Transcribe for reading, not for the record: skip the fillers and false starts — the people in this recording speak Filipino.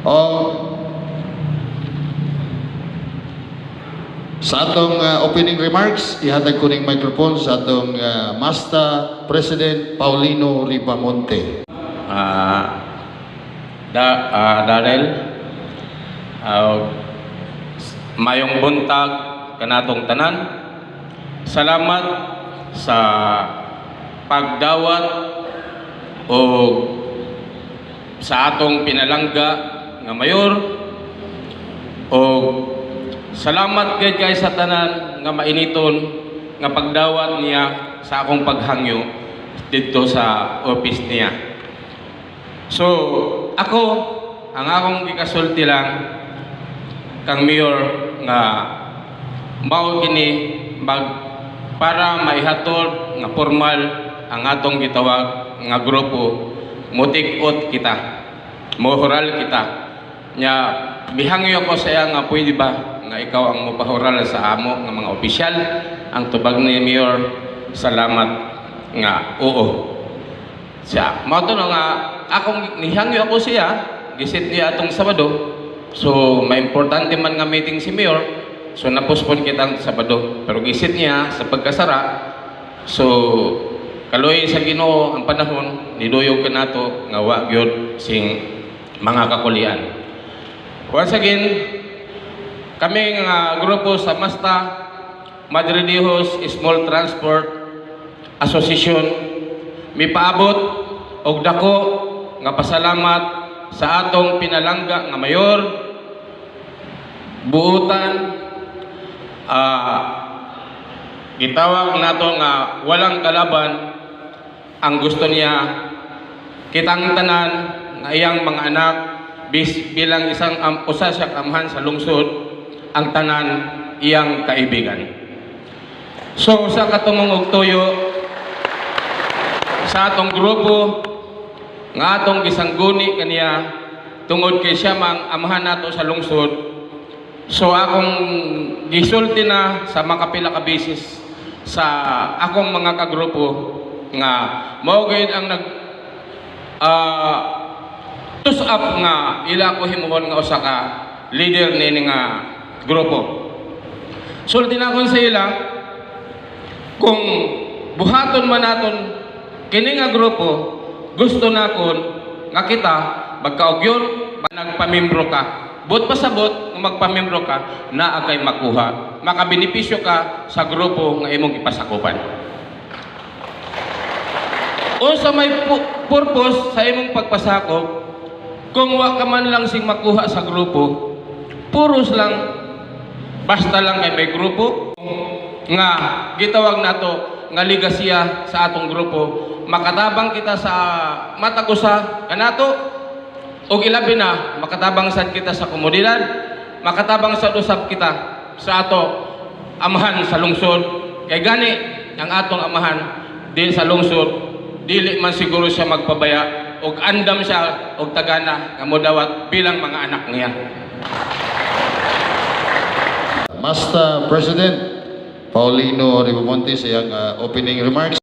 O sa atong opening remarks, ihatag ko ning microphone sa atong MASTA President Paulino Ribamonte. Darrell, mayong buntag kanatong tanan. Salamat sa pagdawat o sa atong pinalangga nga mayor, o salamat gid kay sa tanan nga mainiton nga pagdawat niya sa akong paghangyo dito sa office niya. So ako ang akong gikasulti lang kang mayor nga mao kini para maihatod nga formal ang atong gitawag nga grupo, mutik-ot kita, mohural kita nya. Bihangyo ako sa iya nga pwede ba nga ikaw ang mopahural sa amo nga mga opisyal. Ang tubag ni Mayor, salamat nga oo siya. Mao to nga akong nihangyo ako siya, gisit niya atong Sabado. So may importante man nga meeting si Mayor, so napospon kitang Sabado, pero gisit niya sa pagkasara. So kaloy sa Ginoo ang panahon, niduyog ka nato nga wa gyud sing mga kakulian. Once again, kami nga grupo sa MASTA Madridejos Small Transport Association mipaabot og dako nga pasalamat sa atong pinalangga nga mayor, buutan. Gitawag nato nga walang kalaban ang gusto niya kitang tanan nga iyang mga anak bilang isang usa siya kamhan sa lungsod, ang tanan iyang kaibigan. So sa katumong og tuyo sa atong grupo nga atong gisangguni kaniya tungod kay siya mang amahan nato sa lungsod. So akong gisulti na sa makapila ka beses sa akong mga kagrupo nga mao gayud ang nag tus up nga ila ko himuhon nga usa ka leader nini nga grupo. Sulti na kon sa ila kung buhaton man naton kini nga grupo, gusto na kon nga kita magkaugyon nagpamimbro ka. But pasabot nga magpamimbro ka na agay makuha, makabenepisyo ka sa grupo nga imong ipasakupan. O sa may purpose sa imong pagpasakop, kung wa ka man lang sing makuha sa grupo, puros lang, basta lang kay may grupo nga gitawag nato nga ligasiya sa atong grupo, makatabang kita sa matagusa kanato, og ilabi na makatabang sad kita sa komunidad, makatabang sad usab kita sa ato amahan sa lungsod. Kay gani ang atong amahan din sa lungsod, dili man siguro siya magpabaya og andam siya og tagana nga modawat bilang mga anak niya. MASTA President Paulino Ribamonte sa iyang opening remarks.